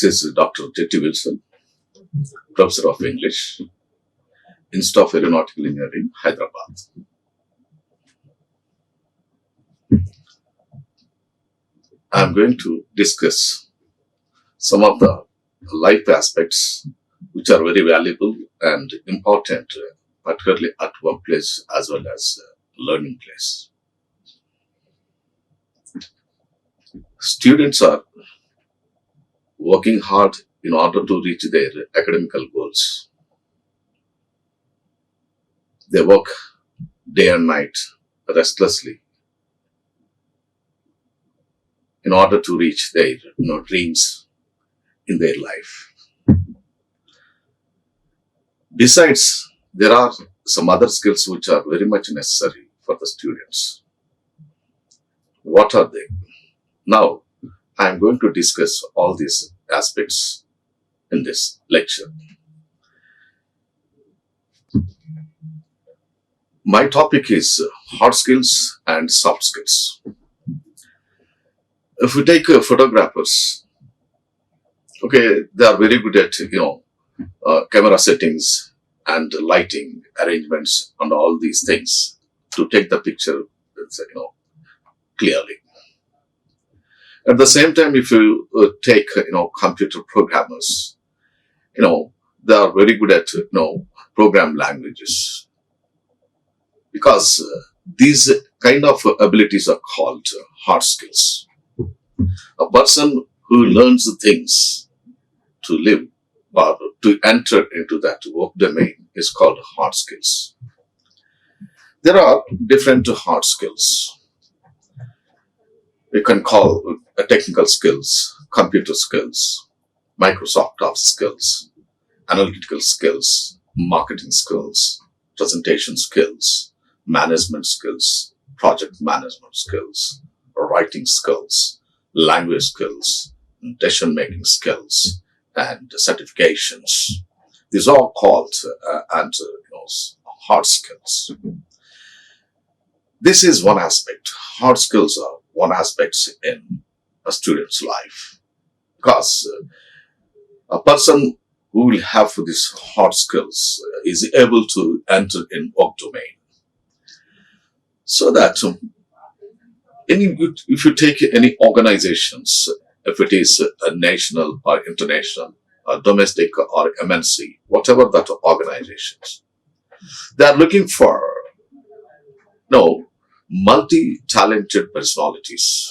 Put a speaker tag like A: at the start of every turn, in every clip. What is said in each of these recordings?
A: This is Dr. Jetty, Professor of English, Institute of Aeronautical Engineering, Hyderabad. I am going to discuss some of the life aspects which are very valuable and important, particularly at workplace as well as learning place. Students are working hard in order to reach their academical goals. They work day and night restlessly in order to reach their dreams in their life. Besides, there are some other skills which are very much necessary for the students. What are they? Now, I am going to discuss all these aspects in this lecture. My topic is hard skills and soft skills. If we take photographers, okay, they are very good at camera settings and lighting arrangements and all these things to take the picture clearly. At the same time, if you take computer programmers, they are very good at program languages, because these kind of abilities are called hard skills. A person who learns the things to live or to enter into that work domain is called hard skills. There are different hard skills. We can call technical skills, computer skills, Microsoft Office skills, analytical skills, marketing skills, presentation skills, management skills, project management skills, writing skills, language skills, decision-making skills, and certifications. These are all called hard skills. This is one aspect. Hard skills are one aspect in a student's life, because a person who will have these hard skills is able to enter in work domain. So that if you take any organizations, if it is a national or international, or domestic or MNC, whatever that organizations, they are looking for multi-talented personalities.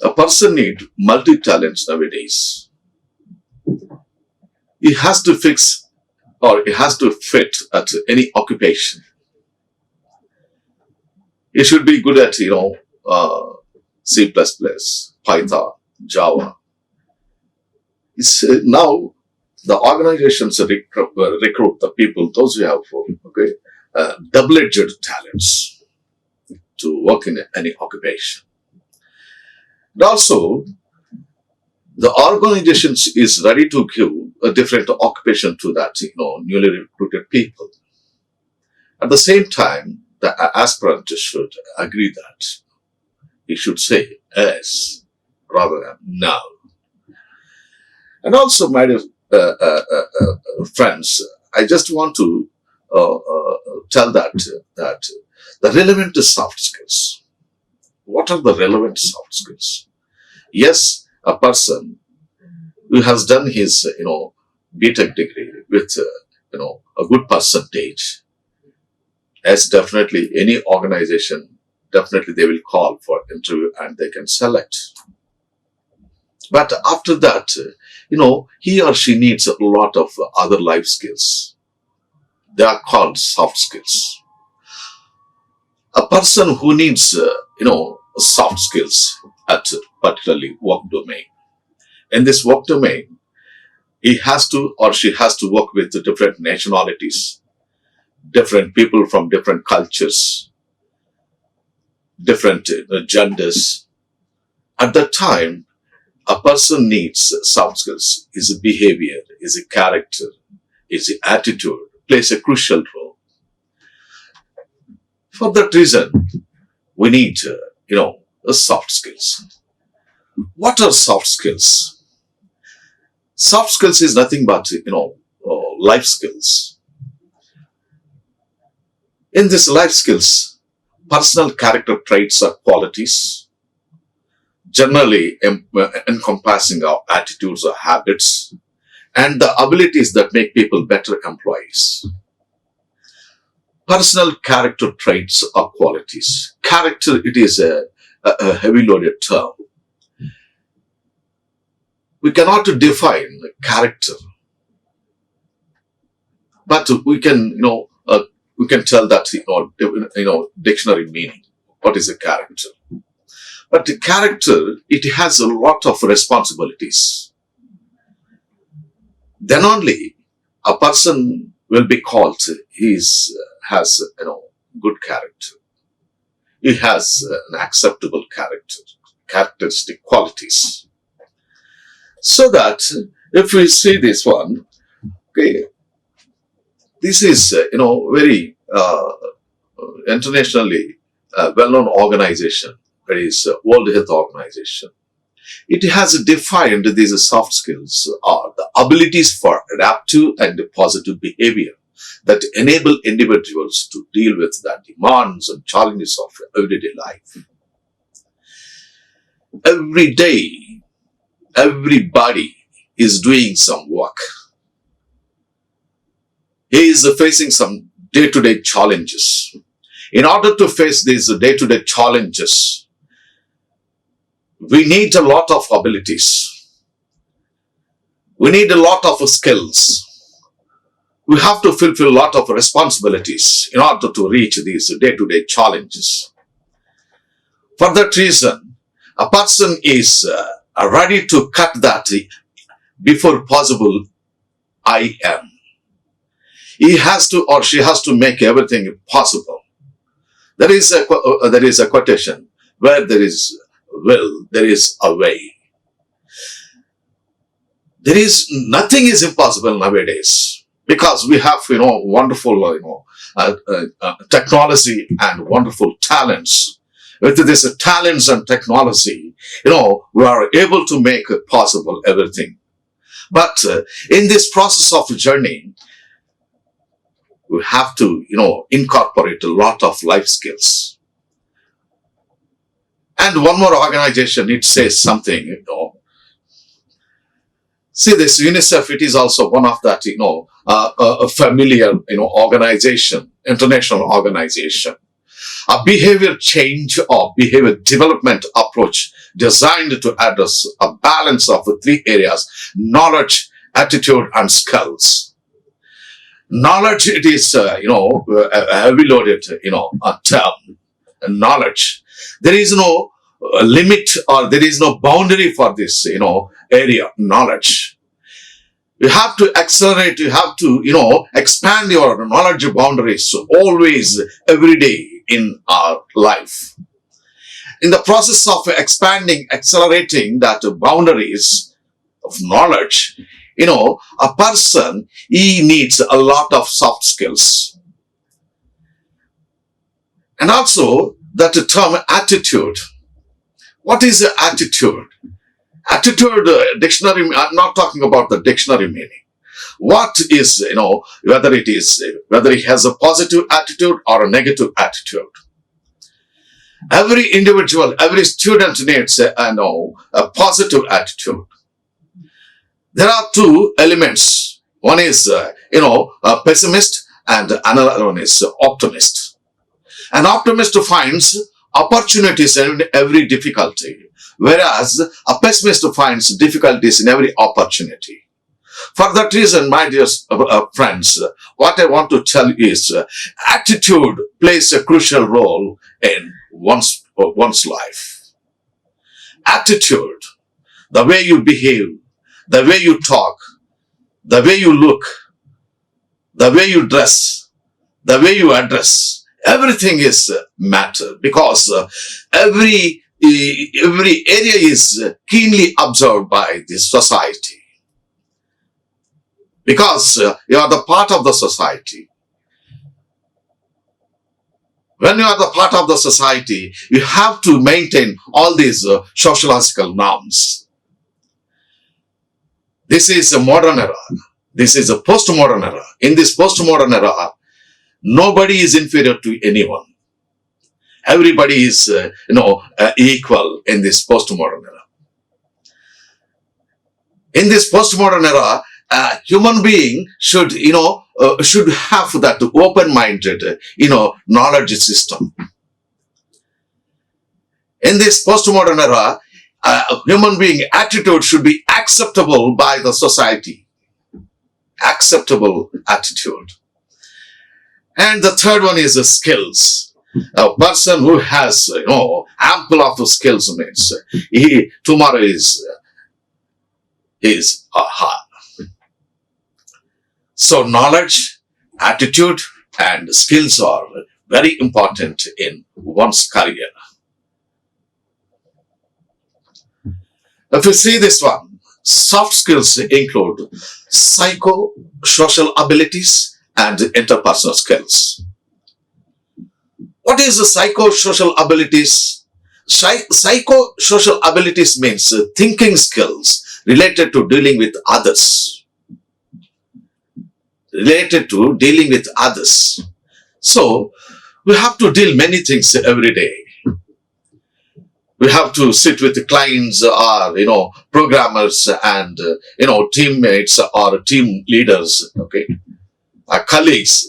A: A person needs multi-talents nowadays. He has to fix or he has to fit at any occupation. He should be good at C++, Python, Java. Now the organizations recruit the people, those who have double-edged talents to work in any occupation. And also, the organization is ready to give a different occupation to that newly recruited people. At the same time, the aspirant should agree that he should say yes rather than no. And also, my dear friends, I just want to tell that the relevant soft skills. What are the relevant soft skills? Yes, a person who has done his BTech degree with a good percentage, as definitely any organization, definitely they will call for interview and they can select. But after that, he or she needs a lot of other life skills. They are called soft skills. A person who needs, soft skills at particularly work domain. In this work domain, he has to or she has to work with different nationalities, different people from different cultures, different genders. At that time, a person needs soft skills. His behavior, his character, his attitude plays a crucial role. For that reason, we need, soft skills. What are soft skills? Soft skills is nothing but, life skills. In this life skills, personal character traits or qualities, generally encompassing our attitudes or habits, and the abilities that make people better employees. Personal character traits or qualities. Character, it is a heavy loaded term. We cannot define character, but we can, we can tell that, dictionary meaning. What is a character? But the character, it has a lot of responsibilities. Then only a person will be called, has, good character. He has an acceptable characteristic qualities. So that if we see this one, okay, this is, very internationally well-known organization, that is World Health Organization. It has defined these soft skills are the abilities for adaptive and positive behavior that enable individuals to deal with the demands and challenges of everyday life. Every day, everybody is doing some work. He is facing some day-to-day challenges. In order to face these day-to-day challenges, we need a lot of abilities. We need a lot of skills. We have to fulfill a lot of responsibilities in order to reach these day-to-day challenges. For that reason, a person is ready to cut that before possible I am. He has to or she has to make everything possible. There is a quotation, where there is will, there is a way. There is nothing is impossible nowadays, because we have wonderful technology and wonderful talents. With this talents and technology, we are able to make possible everything. But in this process of journey, we have to, incorporate a lot of life skills. And one more organization, it says something, See, this UNICEF, it is also one of that, a familiar, organization, international organization. A behavior change or behavior development approach designed to address a balance of the three areas: knowledge, attitude, and skills. Knowledge, it is, a heavy loaded, a term. Knowledge. There is no limit or there is no boundary for this, area, knowledge. You have to accelerate, you have to, expand your knowledge boundaries always, every day in our life. In the process of expanding, accelerating that boundaries of knowledge, a person, he needs a lot of soft skills. And also that term attitude. What is the attitude? Attitude dictionary, I'm not talking about the dictionary meaning. What is, whether he has a positive attitude or a negative attitude. Every individual, every student needs a positive attitude. There are two elements. One is, a pessimist, and another one is optimist. An optimist finds opportunities in every difficulty, whereas a pessimist finds difficulties in every opportunity. For that reason, my dear friends, what I want to tell you is attitude plays a crucial role in one's life. Attitude, the way you behave, the way you talk, the way you look, the way you dress, the way you address, everything is matter, because every area is keenly observed by the society. Because you are the part of the society. When you are the part of the society, you have to maintain all these sociological norms. This is a modern era. This is a postmodern era. In this postmodern era, nobody is inferior to anyone. Everybody is, equal in this postmodern era. In this postmodern era, a human being should have that open-minded, knowledge system. In this postmodern era, a human being attitude should be acceptable by the society. Acceptable attitude. And the third one is the skills. A person who has, ample of skills means tomorrow is hard. So knowledge, attitude, and skills are very important in one's career. If you see this one, soft skills include psycho-social abilities and interpersonal skills. What is the psycho-social abilities? Psycho-social abilities means thinking skills related to dealing with others. So, we have to deal many things every day. We have to sit with the clients or, programmers and, teammates or team leaders, our colleagues.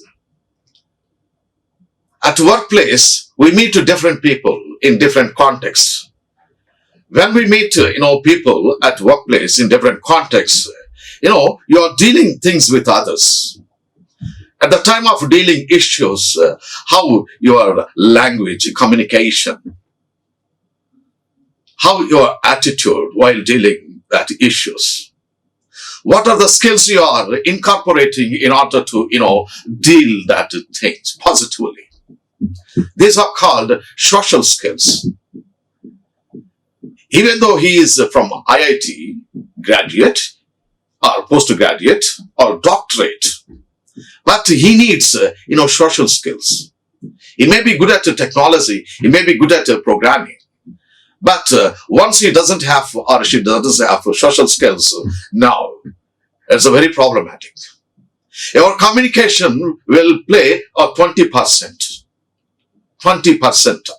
A: At workplace, we meet different people in different contexts. When we meet, people at workplace in different contexts, you are dealing things with others. At the time of dealing issues, how your language, communication, how your attitude while dealing that issues. What are the skills you are incorporating in order to, deal that things positively? These are called social skills. Even though he is from IIT graduate or postgraduate or doctorate, but he needs, social skills. He may be good at technology. He may be good at programming. But once he doesn't have or she doesn't have social skills, now it's very problematic. Your communication will play a 20%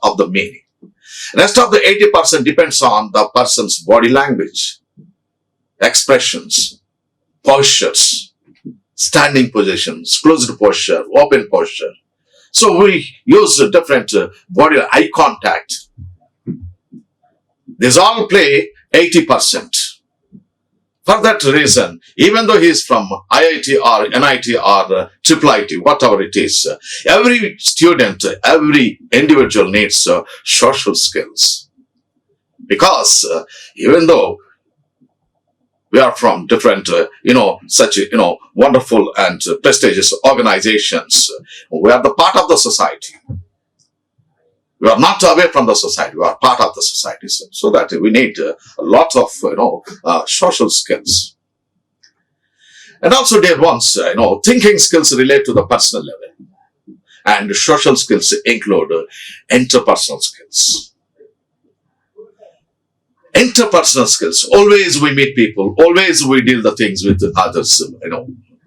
A: of the meaning. Rest of the 80% depends on the person's body language, expressions, postures, standing positions, closed posture, open posture. So we use different body eye contact. These all play 80%. For that reason, even though he is from IIT or NIT or IIIT, whatever it is, every student, every individual needs social skills. Because even though we are from different, such, wonderful and prestigious organizations, we are the part of the society. We are not away from the society. We are part of the society. So that we need a lot of, social skills. And also, dear ones, thinking skills relate to the personal level. And social skills include interpersonal skills. Interpersonal skills. Always we meet people. Always we deal the things with others,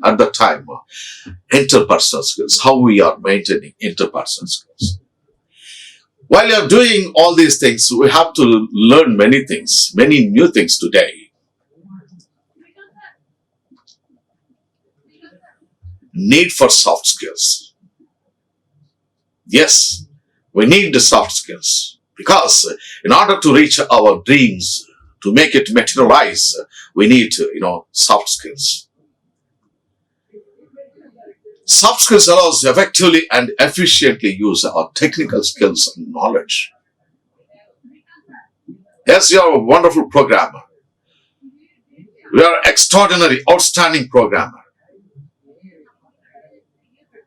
A: at the time. Interpersonal skills. How we are maintaining interpersonal skills. While you are doing all these things, we have to learn many things, many new things today. Need for soft skills. Yes, we need the soft skills because in order to reach our dreams, to make it materialize, we need, soft skills. Soft skills allows effectively and efficiently use our technical skills and knowledge. Yes, you are a wonderful programmer. You are extraordinary, outstanding programmer.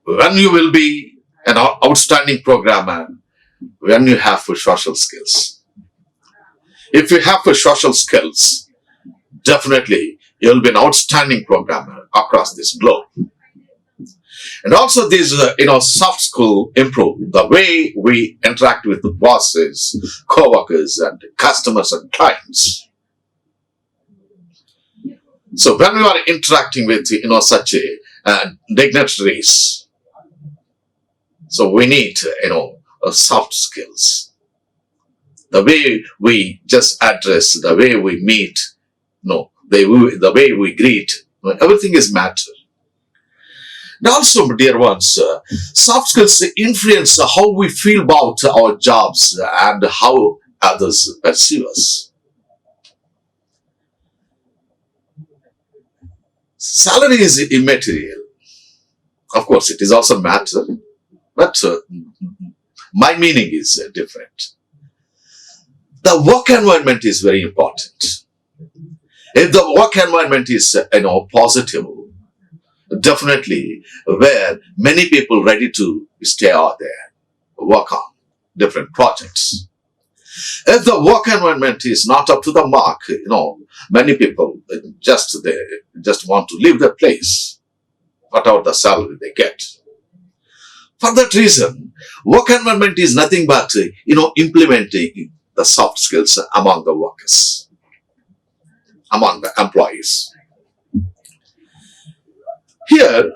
A: When you will be an outstanding programmer, when you have social skills. If you have social skills, definitely you will be an outstanding programmer across this globe. And also these, soft skill improve the way we interact with the bosses, co-workers, and customers and clients. So when we are interacting with, such dignitaries, so we need, soft skills. The way we just address, the way we meet, the way we greet, everything is matter. And also, dear ones, soft skills influence how we feel about our jobs and how others perceive us. Salary is immaterial. Of course, it is also matter, but my meaning is different. The work environment is very important. If the work environment is, positive, definitely where many people ready to stay out there, work on different projects. If the work environment is not up to the mark, many people just want to leave the place, whatever the salary they get. For that reason, work environment is nothing but, implementing the soft skills among the workers, among the employees. Here,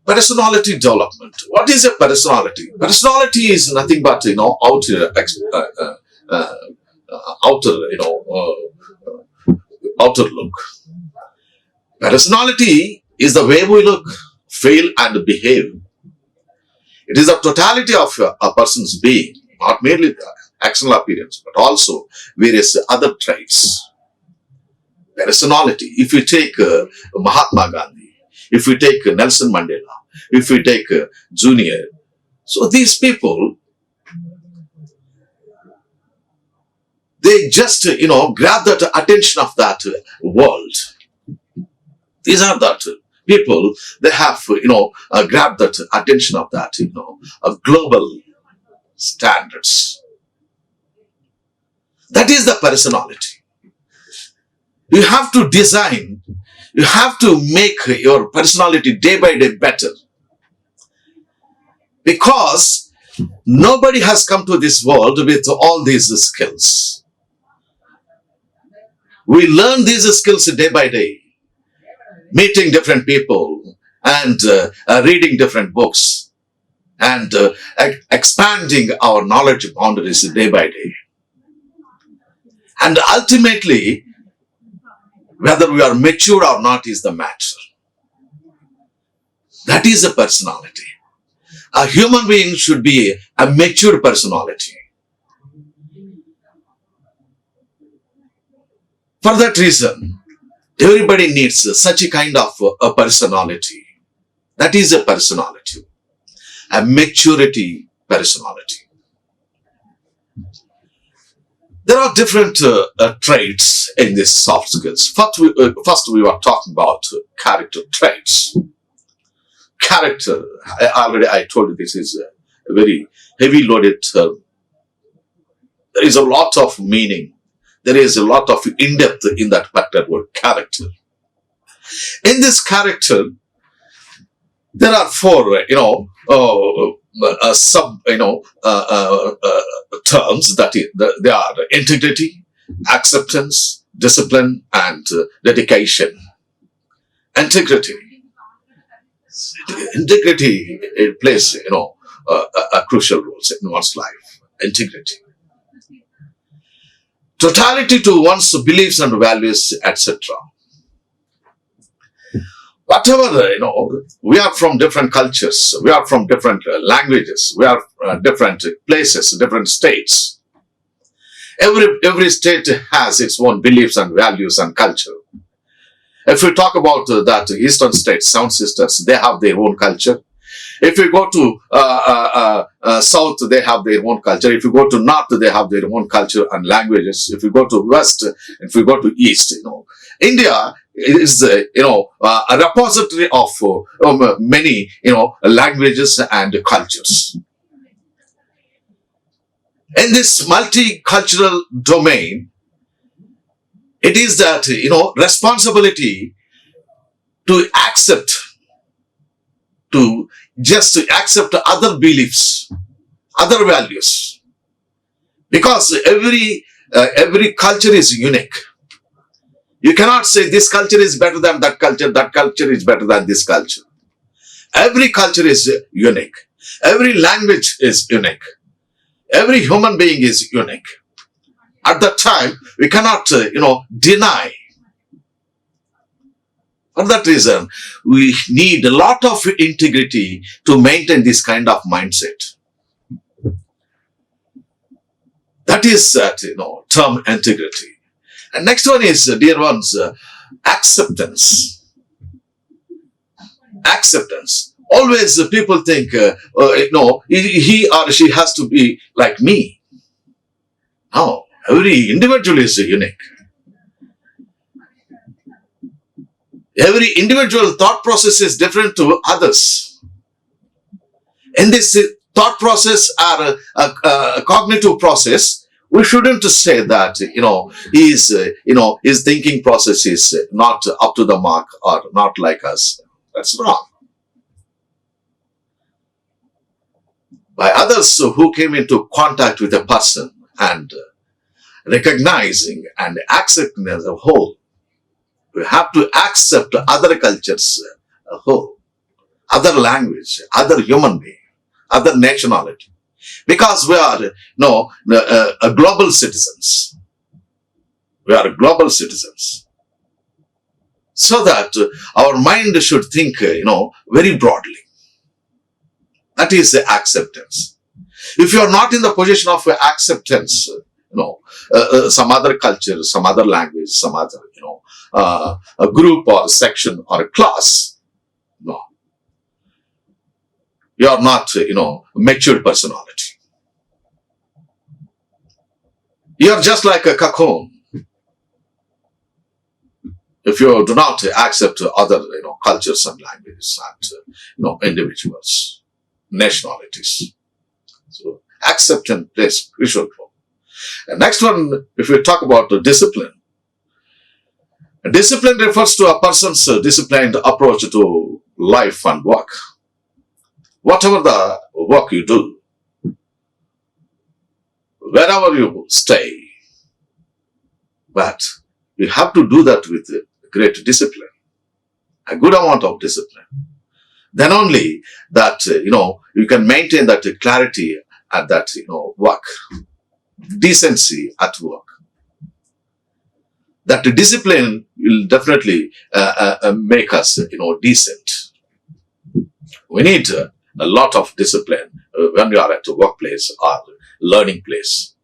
A: personality development. What is a personality? Personality is nothing but, outer look. Personality is the way we look, feel, and behave. It is the totality of a person's being, not merely the external appearance, but also various other traits. Personality. If you take Mahatma Gandhi, if we take Nelson Mandela, if we take Junior, so these people, they just, grab that attention of that world. These are that people, they have, grabbed that attention of that, of global standards. That is the personality. You have to design, you have to make your personality day by day better. Because nobody has come to this world with all these skills. We learn these skills day by day, meeting different people and reading different books and expanding our knowledge boundaries day by day. And ultimately, whether we are mature or not is the matter. That is a personality. A human being should be a mature personality. For that reason, everybody needs such a kind of a personality. That is a personality. A maturity personality. There are different traits in these soft skills. First, we were talking about character traits. Character, I told you this is a very heavy loaded term. There is a lot of meaning. There is a lot of in-depth in that particular word, character. In this character, there are four, terms that they are integrity, acceptance, discipline, and dedication. Integrity. Integrity, it plays, a crucial role in one's life. Integrity. Totality to one's beliefs and values, etc. Whatever, we are from different cultures, we are from different languages, we are different places, different states. Every state has its own beliefs and values and culture. If we talk about that eastern states, Seven Sisters, they have their own culture. If we go to south, they have their own culture. If you go to north, they have their own culture and languages. If you go to west, if we go to east, India is a repository of many languages and cultures. In this multicultural domain, it is that responsibility to accept to just accept other beliefs, other values, because every culture is unique. You cannot say this culture is better than that culture is better than this culture. Every culture is unique. Every language is unique. Every human being is unique. At that time, we cannot, deny. For that reason, we need a lot of integrity to maintain this kind of mindset. That is term integrity. And next one is, dear ones, acceptance. Acceptance. Always people think, he or she has to be like me. No, every individual is unique. Every individual thought process is different to others. In this thought process or a cognitive process, we shouldn't say that, his thinking process is not up to the mark or not like us. That's wrong. By others who came into contact with a person and recognizing and accepting as a whole, we have to accept other cultures a whole, other language, other human being, other nationality, because we are global citizens. We are global citizens, so that our mind should think very broadly. That is the acceptance. If you are not in the position of acceptance, some other culture, some other language, some other a group or a section or a class, no, you are not matured personality. You are just like a cocoon. If you do not accept other cultures and languages and individuals, nationalities, so acceptance plays crucial role. And next one, if we talk about discipline. Discipline refers to a person's disciplined approach to life and work. Whatever the work you do, wherever you stay, but you have to do that with great discipline, a good amount of discipline. Then only that, you can maintain that clarity at that, work, decency at work. That discipline will definitely make us, decent. We need a lot of discipline when we are at a workplace or learning place.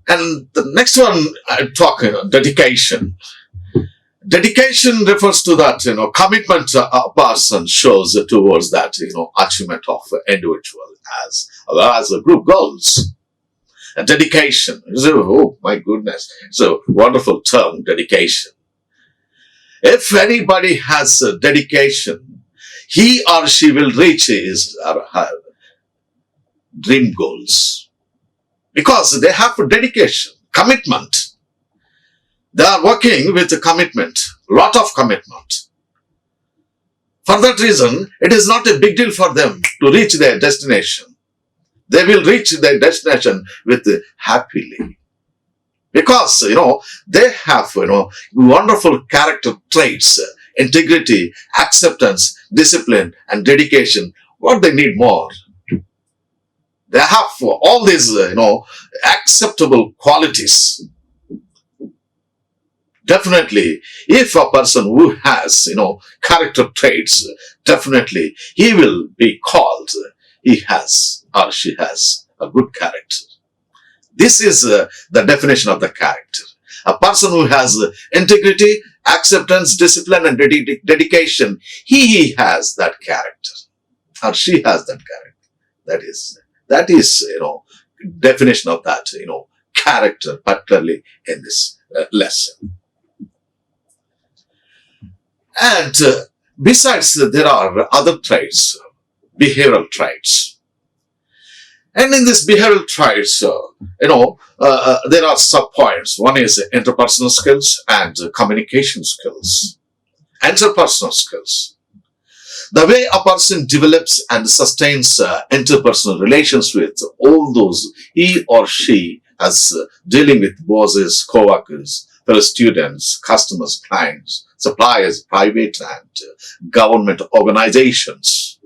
A: And the next one I talk, dedication. Dedication refers to that, commitment a person shows towards that, achievement of individual as well as group goals. And dedication. Oh my goodness. It's a wonderful term, dedication. If anybody has dedication, he or she will reach his or her dream goals. Because they have dedication, commitment. They are working with a commitment, lot of commitment. For that reason, it is not a big deal for them to reach their destination. They will reach their destination with happily. Because, they have, wonderful character traits, integrity, acceptance, discipline, and dedication. What they need more? They have all these, acceptable qualities. Definitely, if a person who has, character traits, definitely he will be called, he has or she has a good character. This is the definition of the character. A person who has integrity, acceptance, discipline, and dedication, he has that character, or she has that character. That is, definition of that, character, particularly in this lesson. And besides, there are other traits, behavioral traits. And in this behavioral traits, there are sub-points. One is interpersonal skills and communication skills. Interpersonal skills. The way a person develops and sustains interpersonal relations with all those he or she has dealing with bosses, co-workers, fellow students, customers, clients, suppliers, private and government organizations.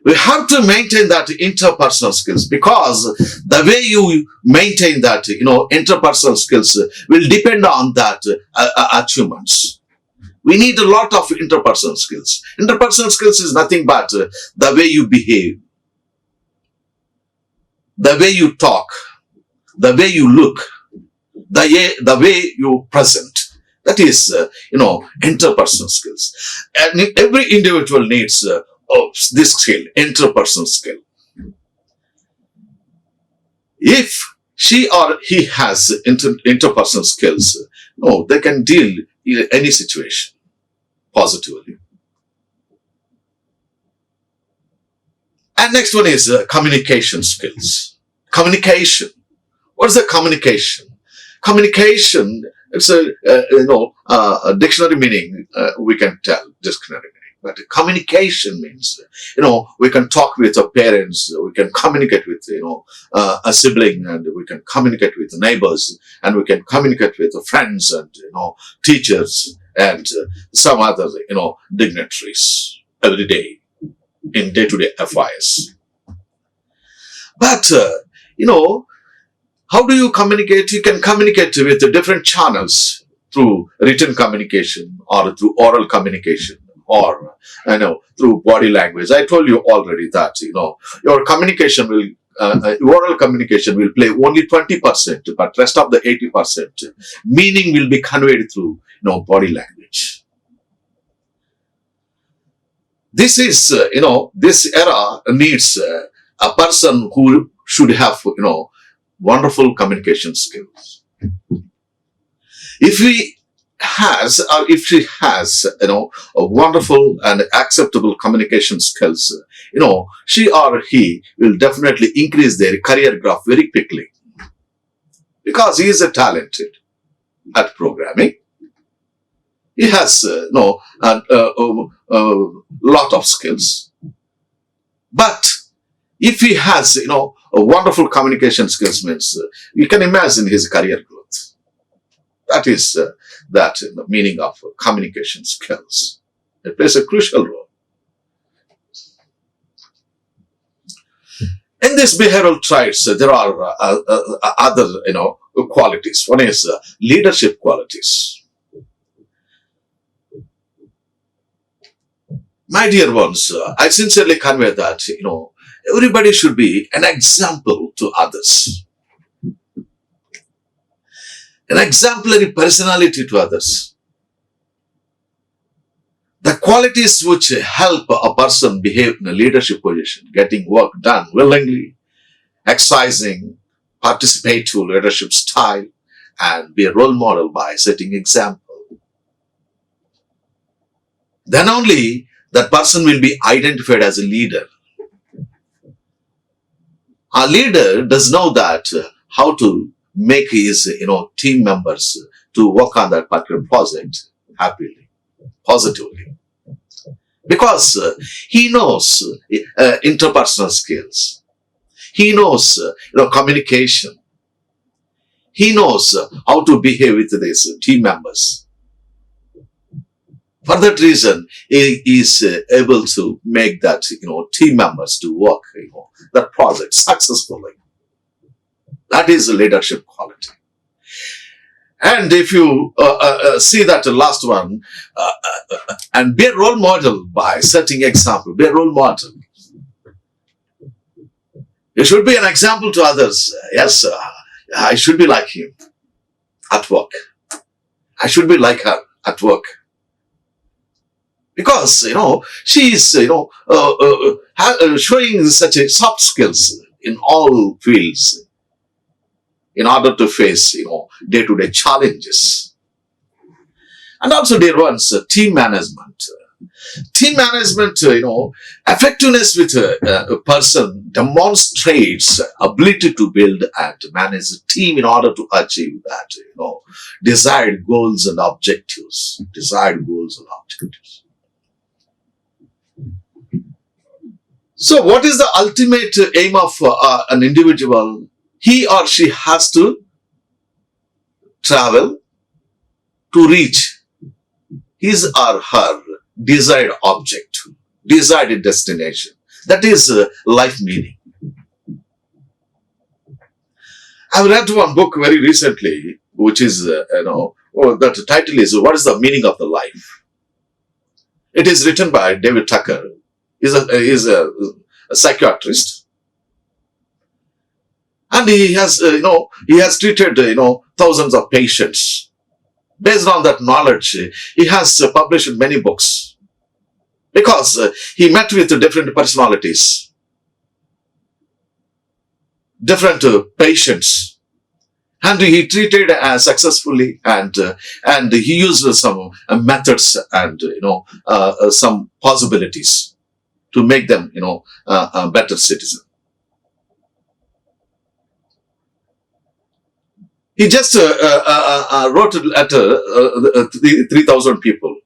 A: We have to maintain that interpersonal skills, because the way you maintain that, interpersonal skills will depend on that achievements. We need a lot of interpersonal skills. Interpersonal skills is nothing but the way you behave, the way you talk, the way you look, the way you present. That is, interpersonal skills. And every individual needs this skill, interpersonal skill. If she or he has interpersonal skills, they can deal in any situation positively. And next one is communication skills. Communication. What is the communication? Communication, it's a dictionary meaning, we can tell dictionary meaning. But communication means, we can talk with our parents, we can communicate with, a sibling, and we can communicate with neighbors, and we can communicate with friends and, teachers and some other, dignitaries every day in day-to-day affairs. But, how do you communicate? You can communicate with the different channels through written communication or through oral communication, or through body language. I told you already that your communication will oral communication will play only 20%, but rest of the 80% meaning will be conveyed through body language. This is this era needs a person who should have wonderful communication skills. If she has a wonderful and acceptable communication skills, she or he will definitely increase their career graph very quickly, because he is talented at programming. He has a lot of skills. But if he has a wonderful communication skills, means you can imagine his career growth. That is the meaning of communication skills. It plays a crucial role. In these behavioral traits, there are other qualities. One is leadership qualities. My dear ones, I sincerely convey that everybody should be an example to others, an exemplary personality to others. The qualities which help a person behave in a leadership position, getting work done willingly, exercising participative leadership style, and be a role model by setting example. Then only that person will be identified as a leader. A leader does know that how to make his team members to work on that particular project happily, positively, because he knows interpersonal skills, he knows communication, he knows how to behave with his team members. For that reason, he is able to make that team members to work that project successfully. That is a leadership quality. And if you see that last one, and be a role model by setting example, be a role model. You should be an example to others. Yes, I should be like him at work. I should be like her at work. Because, she is, showing such a soft skills in all fields in order to face, day-to-day challenges. And also, dear ones, team management. Team management, effectiveness with a person demonstrates ability to build and manage a team in order to achieve that, desired goals and objectives. Desired goals and objectives. So, what is the ultimate aim of an individual? He or she has to travel to reach his or her desired object, desired destination. That is life meaning. I read one book very recently, which is, that title is "What is the Meaning of the Life?" It is written by David Tucker. He's a psychiatrist, and he has treated, thousands of patients. Based on that knowledge, he has published many books because he met with different personalities, different patients, and he treated successfully, and he used some methods and some possibilities to make them a better citizen. He just wrote a letter 3,000 people.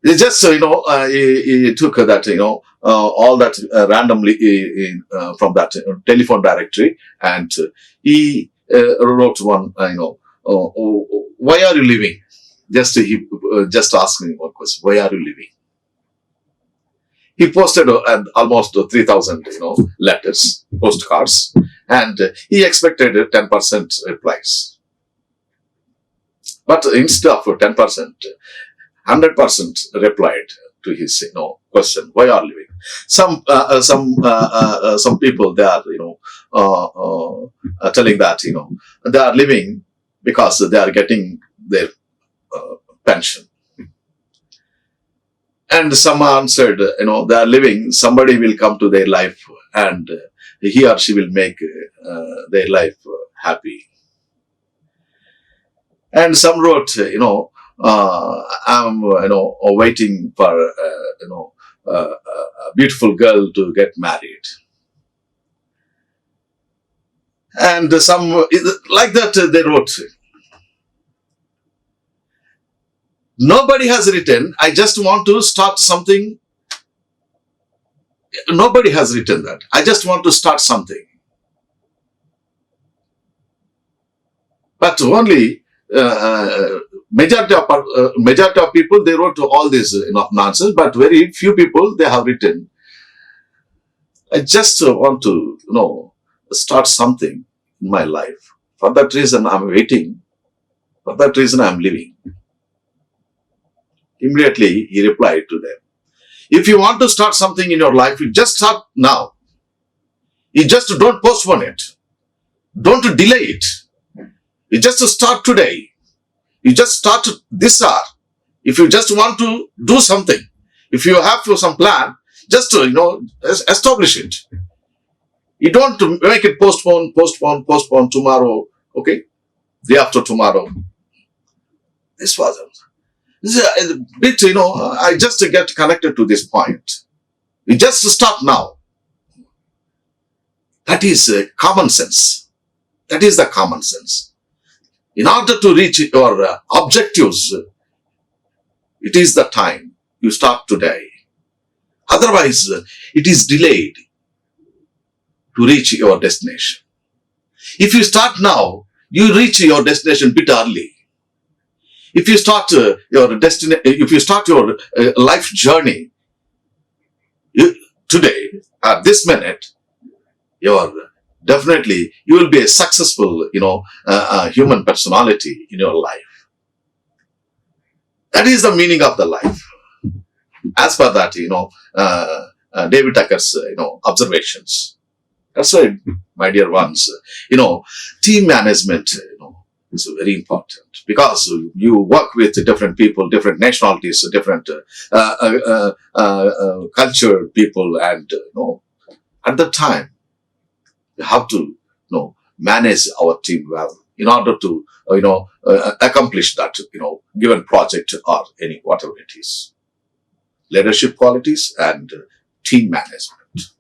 A: He just he took that all that randomly from that telephone directory, and he wrote one why are you living? Just asking one question: why are you living? He posted almost 3,000 letters, postcards, and he expected 10% replies. But instead of 10%, 100% replied to his question: why are you living? Some people, they are telling that they are living because they are getting their pension. And some answered, they are living, somebody will come to their life and he or she will make their life happy. And some wrote, I'm, waiting for, a beautiful girl to get married. And some, like that, they wrote. Nobody has written, I just want to start something. Nobody has written that. I just want to start something. But only majority of people, they wrote all this nonsense, but very few people, they have written, I just want to start something in my life. For that reason, I'm waiting. For that reason, I'm living. Immediately, he replied to them, if you want to start something in your life, you just start now. You just don't postpone it. Don't delay it. You just start today. You just start this hour. If you just want to do something, if you have some plan, just establish it. You don't make it postpone tomorrow, okay? Day after tomorrow. This was a bit, I just get connected to this point. You just start now. That is common sense. That is the common sense. In order to reach your objectives, it is the time you start today. Otherwise, it is delayed to reach your destination. If you start now, you reach your destination a bit early. If you start your life journey today, at this minute, you will be a successful, human personality in your life. That is the meaning of the life. As per that, David Tucker's, observations. That's why, my dear ones, team management, is very important because you work with different people, different nationalities, different culture people, and at the time you have to manage our team well. in order to, accomplish that, given project or any, whatever it is. Leadership qualities and team management.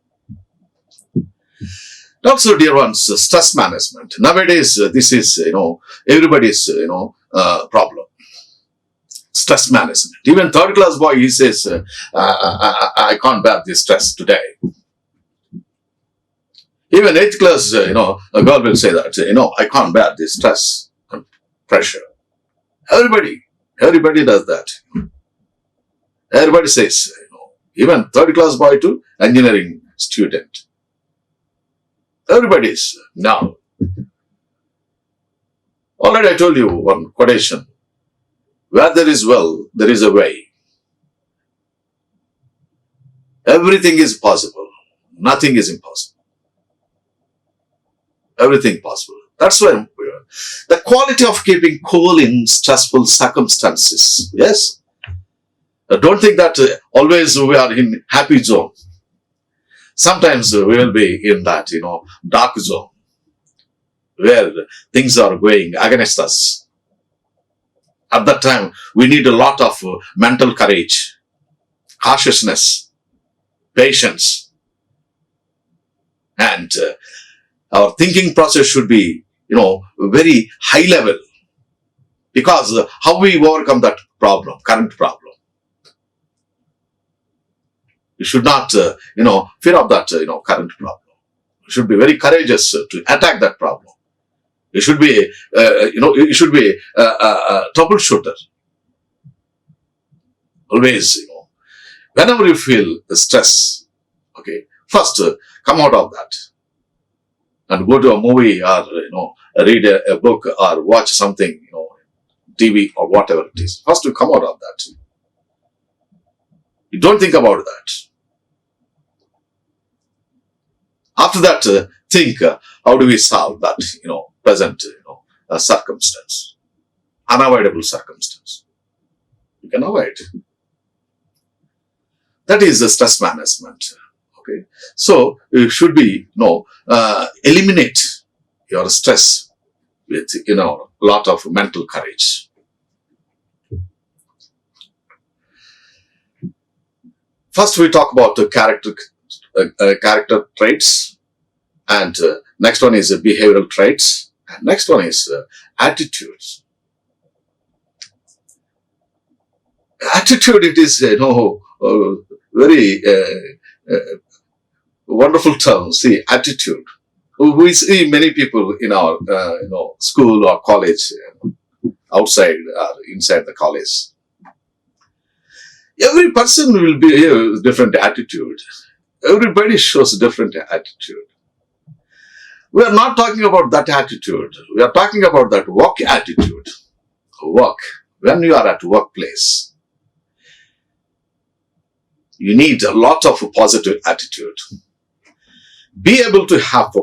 A: Also, dear ones, stress management. Nowadays, this is, everybody's, problem. Stress management. Even third class boy, he says, I can't bear this stress today. Even eighth class, a girl will say that, I can't bear this stress and pressure. Everybody does that. Everybody says, even third class boy to engineering student. Everybody's now. Already I told you one quotation. Where there is will, there is a way. Everything is possible. Nothing is impossible. Everything possible. That's why the quality of keeping cool in stressful circumstances. Yes. Don't think that always we are in happy zone. Sometimes we will be in that, dark zone where things are going against us. At that time, we need a lot of mental courage, cautiousness, patience, and our thinking process should be, very high level, because how we overcome that problem, current problem. You should not, fear of that, current problem. You should be very courageous to attack that problem. You should be, a troubleshooter. Always, whenever you feel stress, okay, first come out of that and go to a movie or, read a book or watch something, TV or whatever it is. First you come out of that. You don't think about that. After that, think how do we solve that, present, circumstance, unavoidable circumstance. You can avoid. That is the stress management. Okay, so you should be, eliminate your stress with, a lot of mental courage. First, we talk about the character traits, and next one is behavioral traits, and next one is attitudes. Attitude, it is, very wonderful term. See, attitude. We see many people in our, school or college, outside or inside the college. Every person will be a different attitude. Everybody shows different attitude. We are not talking about that attitude. We are talking about that work attitude. Work. When you are at workplace, you need a lot of positive attitude. Be able to have a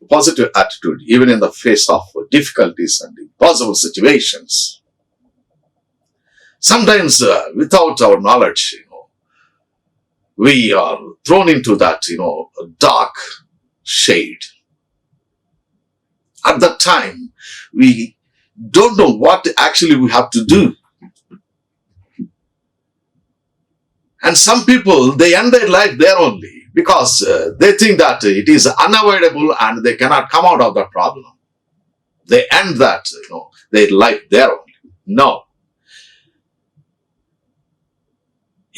A: positive attitude even in the face of difficulties and impossible situations. Sometimes without our knowledge, we are thrown into that, dark shade. At that time, we don't know what actually we have to do. And some people, they end their life there only because they think that it is unavoidable and they cannot come out of that problem. They end that, their life there only. No.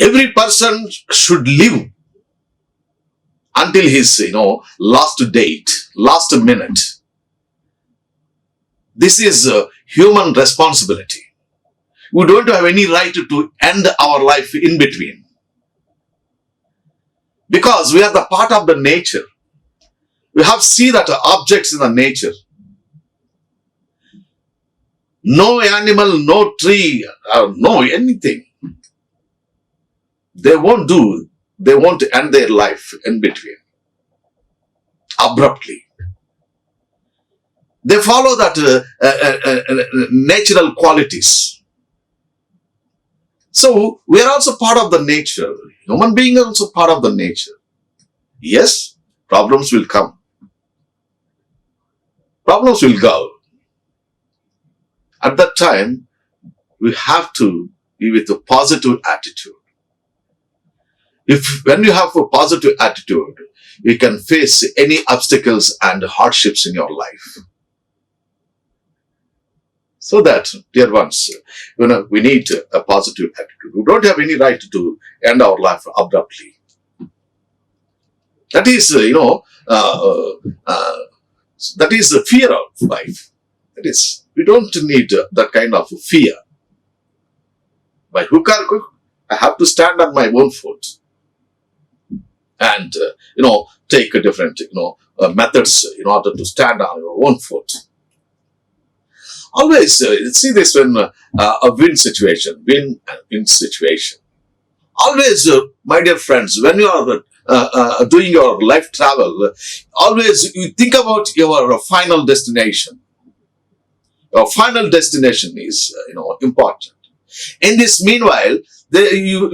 A: Every person should live until his, last date, last minute. This is human responsibility. We don't have any right to end our life in between. Because we are the part of the nature. We have to see that objects in the nature. No animal, no tree, no anything. They won't end their life in between. Abruptly. They follow that natural qualities. So, we are also part of the nature. Human beings are also part of the nature. Yes, problems will come. Problems will go. At that time, we have to be with a positive attitude. When you have a positive attitude, you can face any obstacles and hardships in your life. So that, dear ones, we need a positive attitude. We don't have any right to end our life abruptly. That is, that is the fear of life. That is, we don't need that kind of fear. By hook or crook, I have to stand on my own foot and, take different, methods in order to stand on your own foot. Always see this when a win situation. Always, my dear friends, when you are doing your life travel, always you think about your final destination. Your final destination is, important. In this meanwhile, you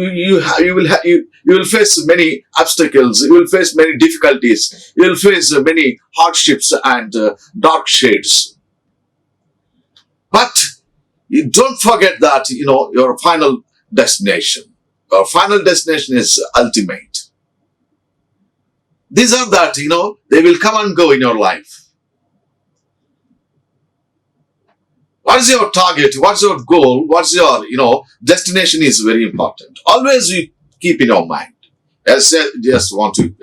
A: will face many obstacles. You will face many difficulties. You will face many hardships and dark shades. But you don't forget that, your final destination. Your final destination is ultimate. These are that, they will come and go in your life. What is your target? What's your goal? What's your, destination is very important. Always you keep in your mind. As I just want to,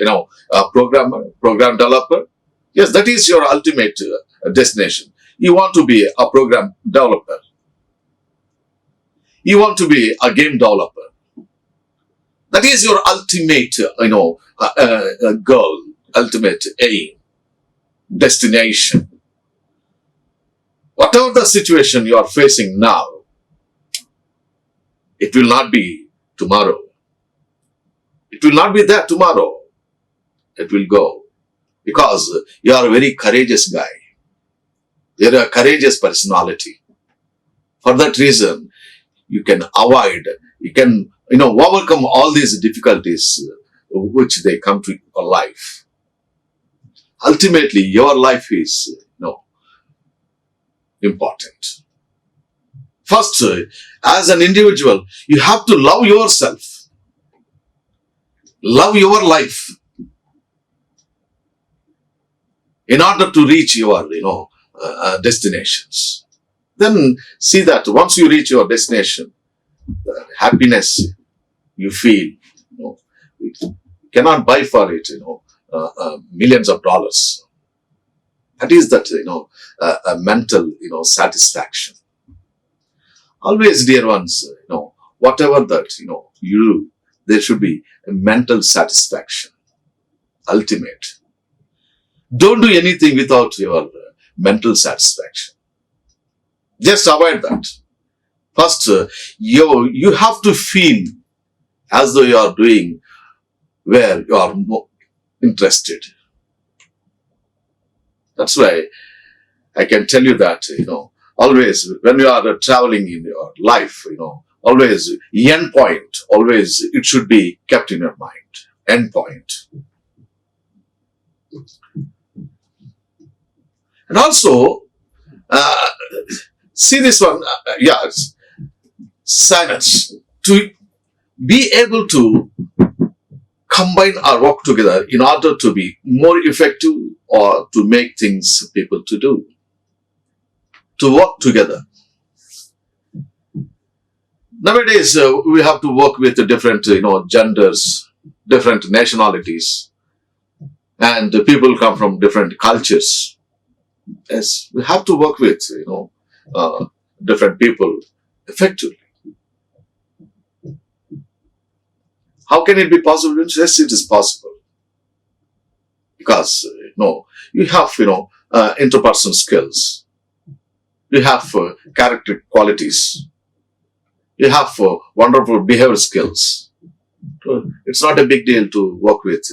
A: program developer. Yes, that is your ultimate destination. You want to be a program developer. You want to be a game developer. That is your ultimate, goal, ultimate aim, destination. Whatever the situation you are facing now, it will not be tomorrow. It will not be there tomorrow. It will go. Because you are a very courageous guy. You are a courageous personality. For that reason, you can avoid, you can, overcome all these difficulties which they come to your life. Ultimately, your life is, important. First, as an individual, you have to love yourself. Love your life. In order to reach your, destinations. Then see that once you reach your destination, the happiness you feel, you cannot buy for it, millions of dollars. That is that, a mental, satisfaction. Always, dear ones, whatever that, you do, there should be a mental satisfaction. Ultimate. Don't do anything without your mental satisfaction. Just avoid that. First, you have to feel as though you are doing where you are more interested. That's why I can tell you that, always when you are traveling in your life, always end point, always it should be kept in your mind. End point. And also, see this one, silence. To be able to combine our work together in order to be more effective or to make things people to do. To work together. Nowadays, we have to work with different, genders, different nationalities, and people come from different cultures. Yes, we have to work with, different people effectively. How can it be possible? Yes, it is possible. Because, you have, interpersonal skills. You have character qualities. You have wonderful behavior skills. It's not a big deal to work with,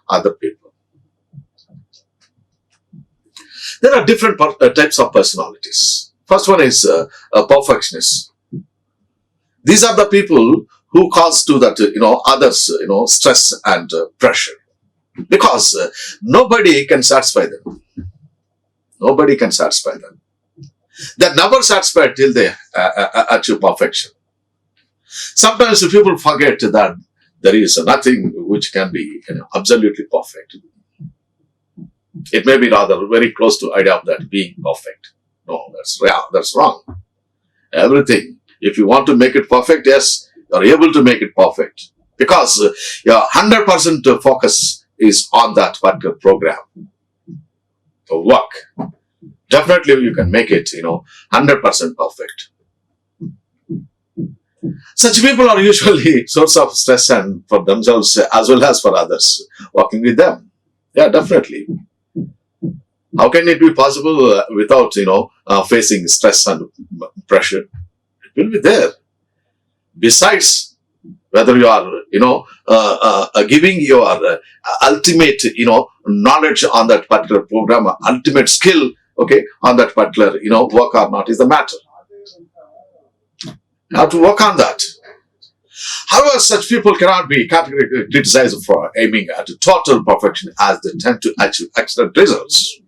A: other people. There are different types of personalities. First one is a perfectionist. These are the people who cause to that, others, stress and pressure. Because nobody can satisfy them. Nobody can satisfy them. They're never satisfied till they achieve perfection. Sometimes people forget that there is nothing which can be absolutely perfect. It may be rather very close to idea of that being perfect. No, that's wrong. Everything, if you want to make it perfect, yes, you're able to make it perfect. Because your 100% focus is on that particular program or work. Definitely you can make it, 100% perfect. Such people are usually source of stress and for themselves as well as for others working with them. Yeah, definitely. How can it be possible without, facing stress and pressure? It will be there. Besides, whether you are, giving your ultimate, knowledge on that particular program, ultimate skill, okay, on that particular, work or not is the matter. You have to work on that. However, such people cannot be categorically criticized for aiming at total perfection as they tend to achieve excellent results.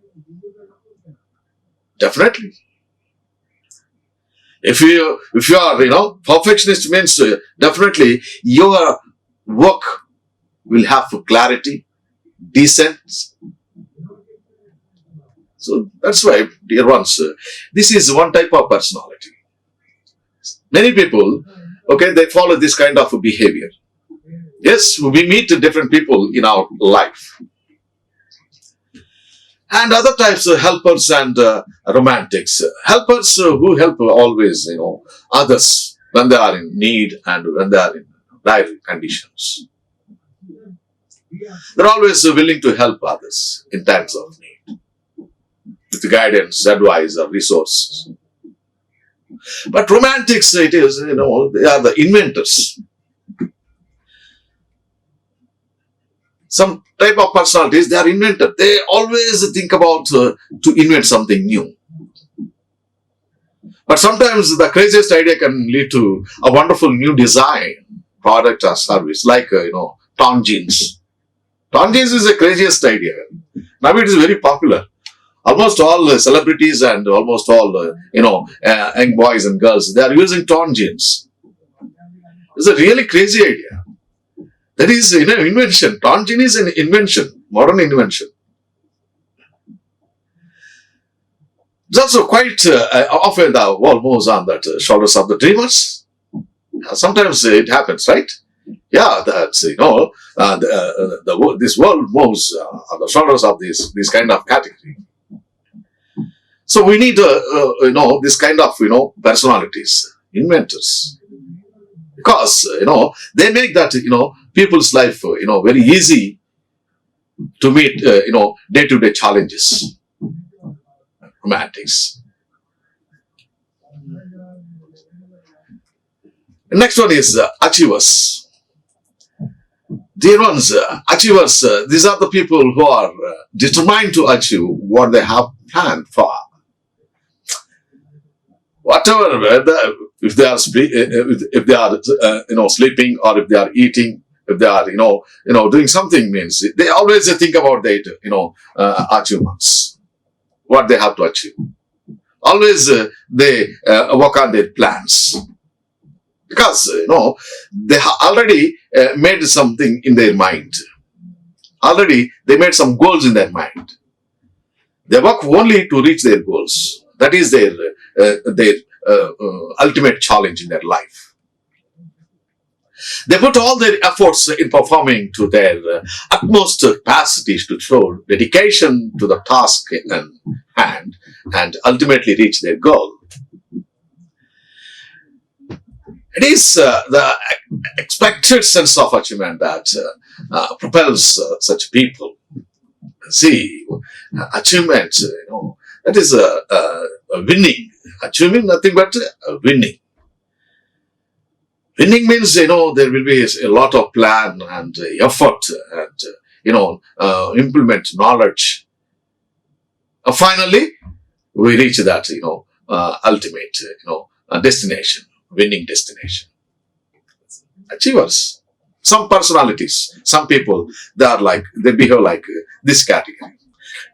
A: Definitely. If you are, perfectionist means definitely your work will have clarity, decent. So that's why, dear ones, this is one type of personality. Many people, okay, they follow this kind of behavior. Yes, we meet different people in our life. And other types of helpers and romantics. Helpers who help always, others when they are in need and when they are in dire conditions. They're always willing to help others in times of need with guidance, advice, or resources. But romantics, it is, they are the inventors. Some type of personalities, they are inventors. They always think about to invent something new. But sometimes the craziest idea can lead to a wonderful new design, product or service, like, torn jeans. Torn jeans is the craziest idea. Now it is very popular. Almost all celebrities and almost all, young boys and girls, they are using torn jeans. It's a really crazy idea. That is, invention. Torn jean is an invention, modern invention. It's also quite often the world moves on the shoulders of the dreamers. Sometimes it happens, right? Yeah, that's, this world moves on the shoulders of this kind of category. So we need, this kind of, personalities, inventors. Because, they make that, people's life, very easy to meet, day-to-day challenges. Romantics. The next one is achievers. Dear ones, achievers, these are the people who are determined to achieve what they have planned for. Whatever, if they are sleeping or if they are eating, if they are doing something, means they always think about that achievements, what they have to achieve. Always they work on their plans because they already made something in their mind. Already they made some goals in their mind. They work only to reach their goals. That is their ultimate challenge in their life. They put all their efforts in performing to their utmost capacities to show dedication to the task in hand and ultimately reach their goal. It is the expected sense of achievement that propels such people. See, achievement, that is a winning. Achieving nothing but winning. Winning means, there will be a lot of plan and effort and, implement knowledge. Finally, we reach that, ultimate, destination, winning destination. Achievers. Some personalities, some people, they behave like this category.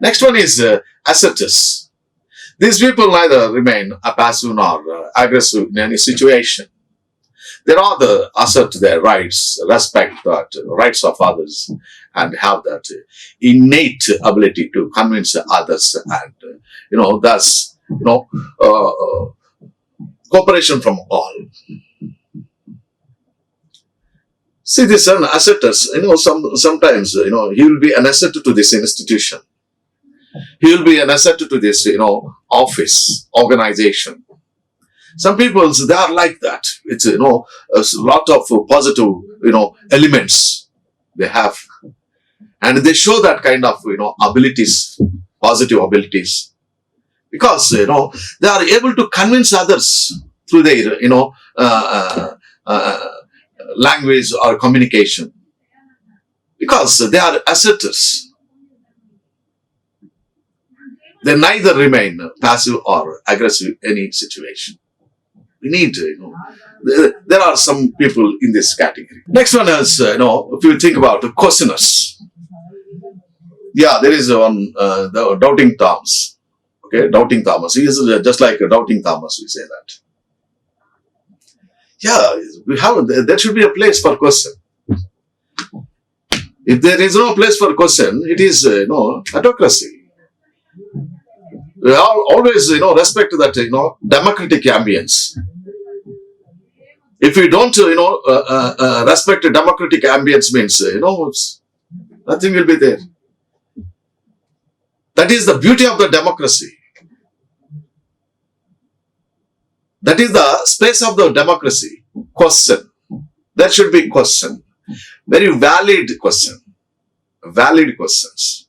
A: Next one is ascetics. These people neither remain passive nor aggressive in any situation. They rather assert their rights, respect that rights of others, and have that innate ability to convince others, and thus cooperation from all. See, this an asseters, sometimes he will be an asset to this institution. He will be an asset to this office, organization. Some people, they are like that. It's a lot of positive elements they have, and they show that kind of abilities, positive abilities, because they are able to convince others through their language or communication, because they are asserters. They neither remain passive or aggressive in any situation. We need there are some people in this category. Next one is if you think about questioners. Yeah, there is one the doubting Thomas. Okay, doubting Thomas. He is just like a doubting Thomas. We say that. Yeah, we have. There should be a place for question. If there is no place for question, it is autocracy. We always respect that democratic ambience. If we don't respect democratic ambience, means nothing will be there. That is the beauty of the democracy. That is the space of the democracy. Question. There should be question. Very valid question. Valid questions.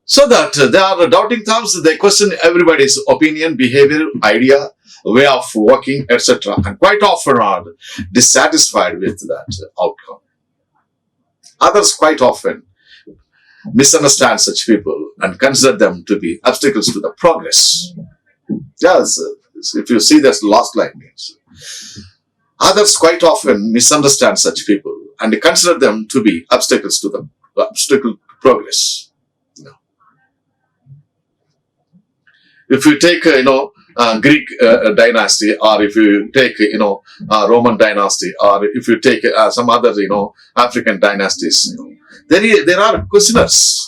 A: So that they are doubting Thomas, they question everybody's opinion, behavior, idea, way of working, etc. And quite often are dissatisfied with that outcome. Others quite often misunderstand such people and consider them to be obstacles to the progress. Yes, if you see this last line means. Others quite often misunderstand such people and consider them to be obstacles to the progress. If you take Greek dynasty, or if you take Roman dynasty, or if you take some other African dynasties, there are questioners.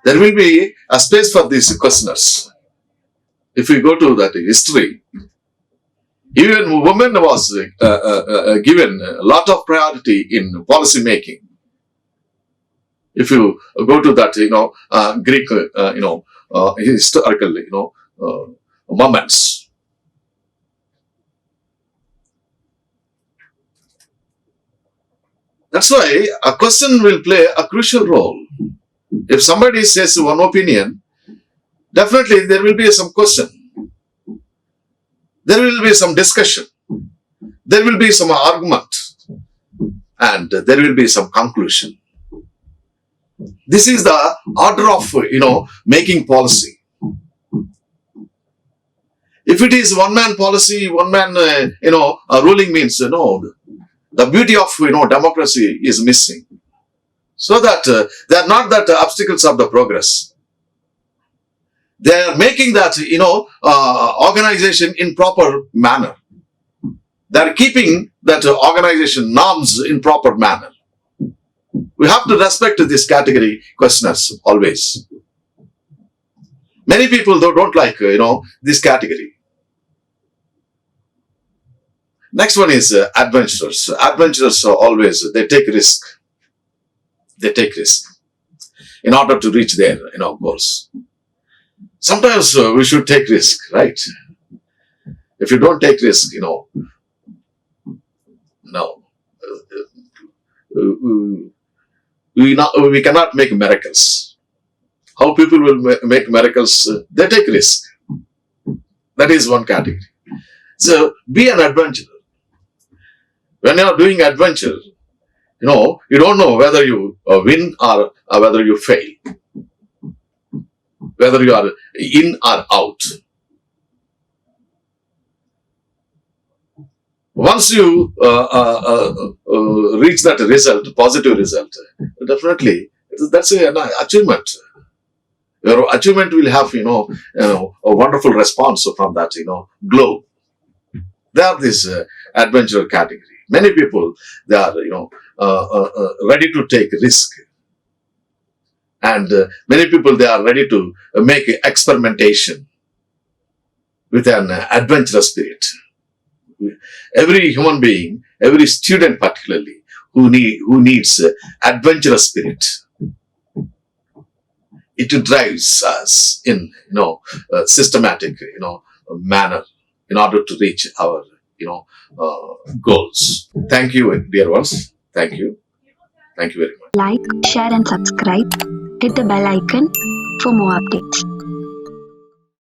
A: There will be a space for these questioners. If we go to that history, even women was given a lot of priority in policy making. If you go to that Greek historical moments. That's why a question will play a crucial role. If somebody says one opinion, definitely there will be some question. There will be some discussion. There will be some argument. And there will be some conclusion. This is the order of, making policy. If it is one-man policy, one-man, ruling means, the beauty of, democracy is missing. So that they are not that obstacles of the progress. They are making that, organization in proper manner. They are keeping that organization norms in proper manner. We have to respect this category questioners always. Many people don't like, this category. Next one is adventurers. Adventurers are always, they take risk. They take risk in order to reach their, goals. Sometimes we should take risk, right? If you don't take risk, no. We cannot make miracles. How people will make miracles? They take risk. That is one category. So be an adventurer. When you are doing adventure, you don't know whether you win or whether you fail. Whether you are in or out. Once you reach that result, positive result, definitely that's an achievement. Your achievement will have, a wonderful response from that, globe. They are this adventure category. Many people, they are, ready to take risk. And many people, they are ready to make experimentation with an adventurous spirit. Every human being, every student particularly, who needs adventurous spirit, it drives us in systematic manner in order to reach our goals. Thank you, dear ones. Thank you very much.
B: Like, share and subscribe. Hit the bell icon for more updates.